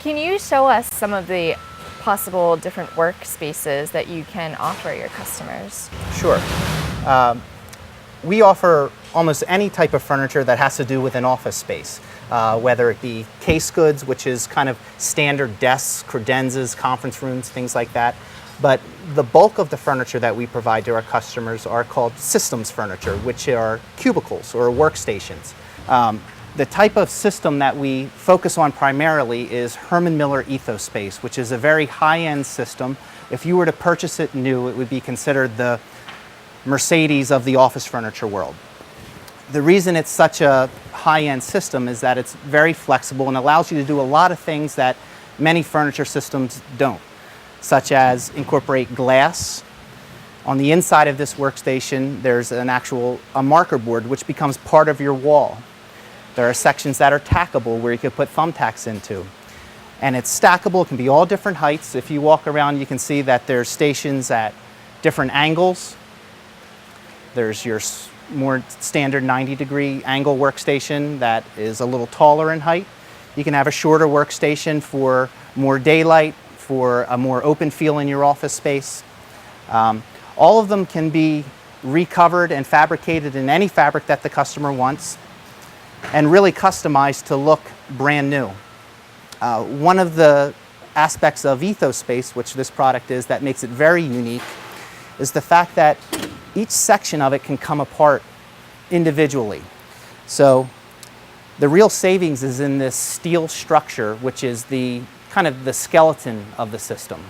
Can you show us some of the possible different workspaces that you can offer your customers? Sure. We offer almost any type of furniture that has to do with an office space, whether it be case goods, which is kind of standard desks, credenzas, conference rooms, things like that. But the bulk of the furniture that we provide to our customers are called systems furniture, which are cubicles or workstations. The type of system that we focus on primarily is Herman Miller Ethospace, which is a very high-end system. If you were to purchase it new, it would be considered the Mercedes of the office furniture world. The reason it's such a high-end system is that it's very flexible and allows you to do a lot of things that many furniture systems don't, such as incorporate glass. On the inside of this workstation, there's a marker board which becomes part of your wall. There are sections that are tackable where you could put thumbtacks into. And it's stackable, it can be all different heights. If you walk around, you can see that there's stations at different angles. There's your more standard 90-degree angle workstation that is a little taller in height. You can have a shorter workstation for more daylight, for a more open feel in your office space. All of them can be recovered and fabricated in any fabric that the customer wants and really customized to look brand new. One of the aspects of Ethospace, which this product is, that makes it very unique, is the fact that each section of it can come apart individually. So the real savings is in this steel structure, which is the kind of the skeleton of the system.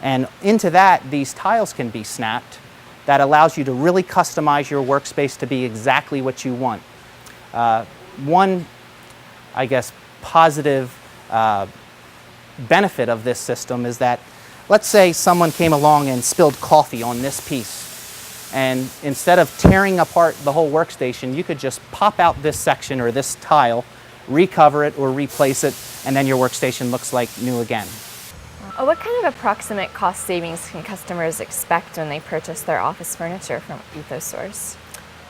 And into that, these tiles can be snapped. That allows you to really customize your workspace to be exactly what you want. One, I guess, positive benefit of this system is that, let's say someone came along and spilled coffee on this piece. And instead of tearing apart the whole workstation, you could just pop out this section or this tile, recover it or replace it, and then your workstation looks like new again. What kind of approximate cost savings can customers expect when they purchase their office furniture from Ethosource?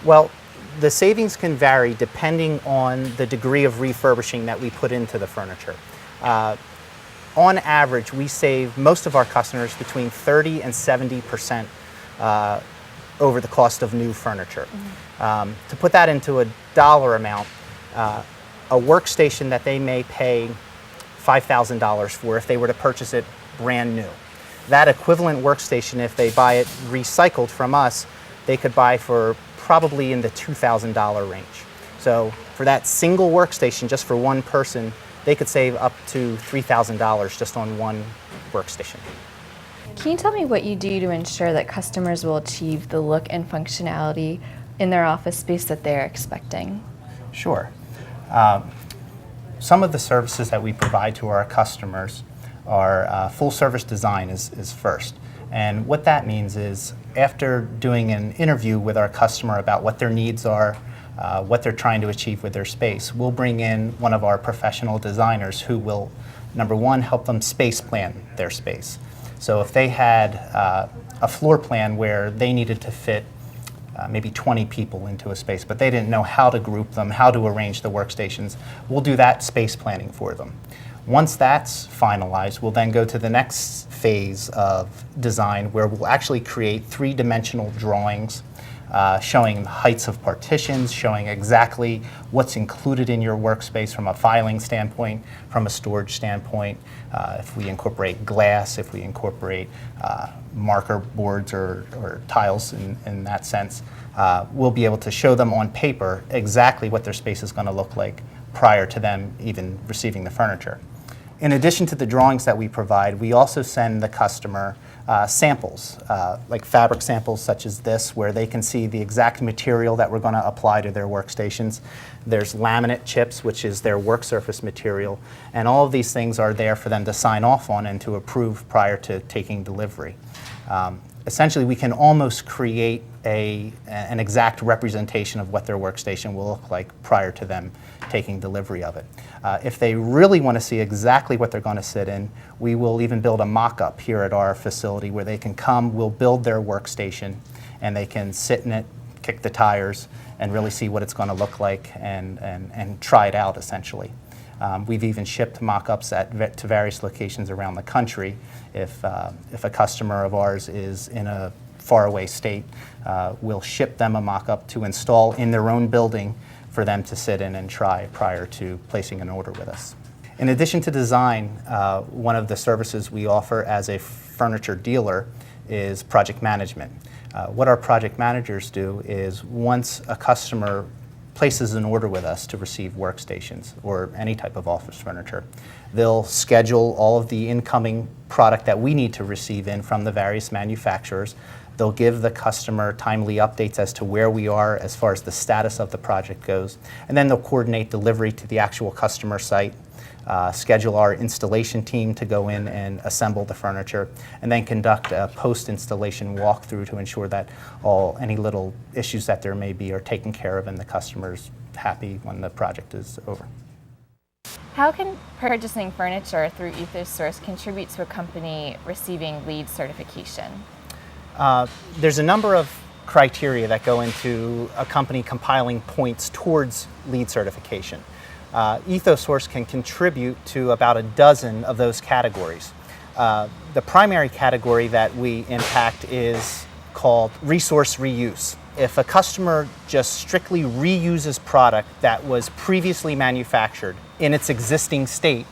Well, the savings can vary depending on the degree of refurbishing that we put into the furniture. On average, we save most of our customers between 30 and 70% over the cost of new furniture. To put that into a dollar amount, a workstation that they may pay $5,000 for if they were to purchase it brand new. That equivalent workstation, if they buy it recycled from us, they could buy for probably in the $2,000 range. So for that single workstation, just for one person, they could save up to $3,000 just on one workstation. Can you tell me what you do to ensure that customers will achieve the look and functionality in their office space that they're expecting? Sure. Some of the services that we provide to our customers are full service design is first. And what that means is after doing an interview with our customer about what their needs are, what they're trying to achieve with their space, we'll bring in one of our professional designers who will, number one, help them space plan their space. So if they had a floor plan where they needed to fit maybe 20 people into a space, but they didn't know how to group them, how to arrange the workstations, we'll do that space planning for them. Once that's finalized, we'll then go to the next phase of design where we'll actually create three-dimensional drawings showing heights of partitions, showing exactly what's included in your workspace from a filing standpoint, from a storage standpoint, if we incorporate glass, if we incorporate marker boards or tiles in that sense, we'll be able to show them on paper exactly what their space is going to look like prior to them even receiving the furniture. In addition to the drawings that we provide, we also send the customer samples, like fabric samples such as this, where they can see the exact material that we're going to apply to their workstations. There's laminate chips, which is their work surface material, and all of these things are there for them to sign off on and to approve prior to taking delivery. Essentially, we can almost create an exact representation of what their workstation will look like prior to them taking delivery of it. If they really want to see exactly what they're going to sit in, we will even build a mock-up here at our facility where they can come, we'll build their workstation, and they can sit in it, kick the tires, and really see what it's going to look like and try it out, essentially. We've even shipped mock-ups to various locations around the country. If a customer of ours is in a faraway state, we'll ship them a mock-up to install in their own building for them to sit in and try prior to placing an order with us. In addition to design, one of the services we offer as a furniture dealer is project management. What our project managers do is once a customer places an order with us to receive workstations or any type of office furniture, they'll schedule all of the incoming product that we need to receive in from the various manufacturers. They'll give the customer timely updates as to where we are as far as the status of the project goes, and then they'll coordinate delivery to the actual customer site, schedule our installation team to go in and assemble the furniture, and then conduct a post-installation walkthrough to ensure that any little issues that there may be are taken care of and the customer's happy when the project is over. How can purchasing furniture through Ethosource contribute to a company receiving LEED certification? There's a number of criteria that go into a company compiling points towards LEED certification. Ethosource can contribute to about a dozen of those categories. The primary category that we impact is called resource reuse. If a customer just strictly reuses product that was previously manufactured in its existing state,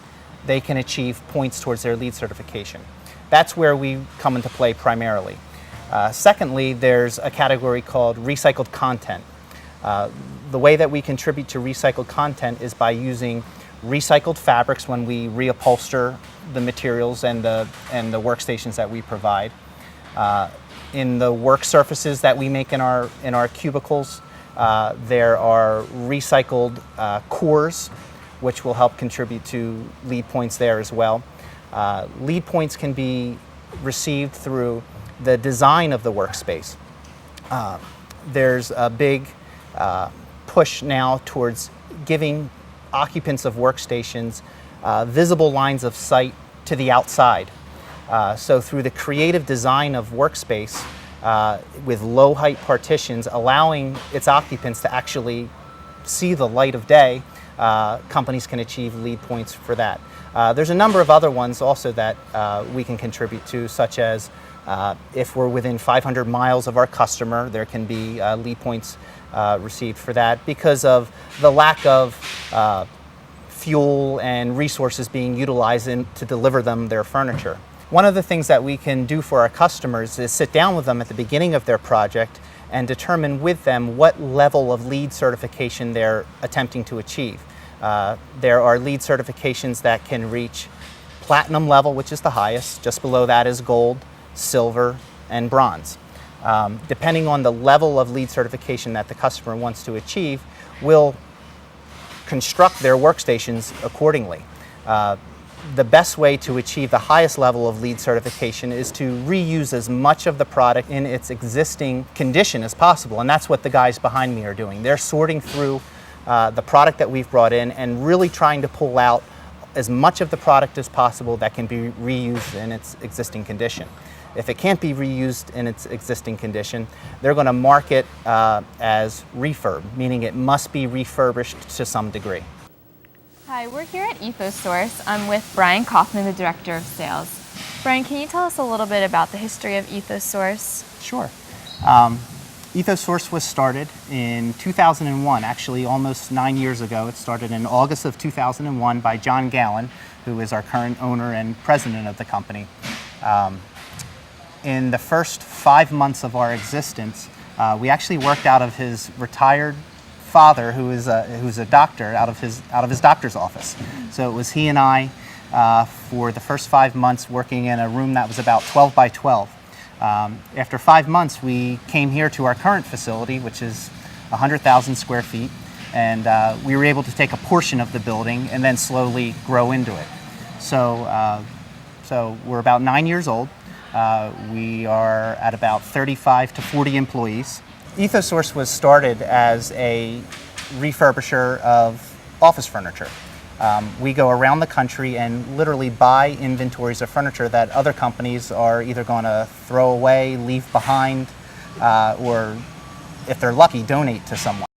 they can achieve points towards their LEED certification. That's where we come into play primarily. Secondly, there's a category called recycled content. The way that we contribute to recycled content is by using recycled fabrics when we reupholster the materials and the workstations that we provide. In the work surfaces that we make in our cubicles, there are recycled cores, which will help contribute to LEED points there as well. LEED points can be received through the design of the workspace. There's a big push now towards giving occupants of workstations visible lines of sight to the outside. So through the creative design of workspace with low height partitions, allowing its occupants to actually see the light of day, companies can achieve LEED points for that. There's a number of other ones also that we can contribute to, such as if we're within 500 miles of our customer, there can be LEED points received for that because of the lack of fuel and resources being utilized to deliver them their furniture. One of the things that we can do for our customers is sit down with them at the beginning of their project and determine with them what level of LEED certification they're attempting to achieve. There are LEED certifications that can reach platinum level, which is the highest. Just below that is gold, silver, and bronze. Depending on the level of LEED certification that the customer wants to achieve, we'll construct their workstations accordingly. The best way to achieve the highest level of LEED certification is to reuse as much of the product in its existing condition as possible, and that's what the guys behind me are doing. They're sorting through the product that we've brought in and really trying to pull out as much of the product as possible that can be reused in its existing condition. If it can't be reused in its existing condition, they're going to mark it as refurb, meaning it must be refurbished to some degree. Hi, we're here at Ethosource. I'm with Brian Kaufman, the Director of Sales. Brian, can you tell us a little bit about the history of Ethosource? Sure. Ethosource was started in 2001, actually almost 9 years ago. It started in August of 2001 by John Gallen, who is our current owner and president of the company. In the first 5 months of our existence, we actually worked out of his retired father, who's a doctor, out of his doctor's office. So it was he and I for the first 5 months working in a room that was about 12 by 12. After 5 months, we came here to our current facility, which is 100,000 square feet, and we were able to take a portion of the building and then slowly grow into it. So we're about 9 years old. We are at about 35 to 40 employees. Ethosource was started as a refurbisher of office furniture. We go around the country and literally buy inventories of furniture that other companies are either going to throw away, leave behind, or if they're lucky, donate to someone.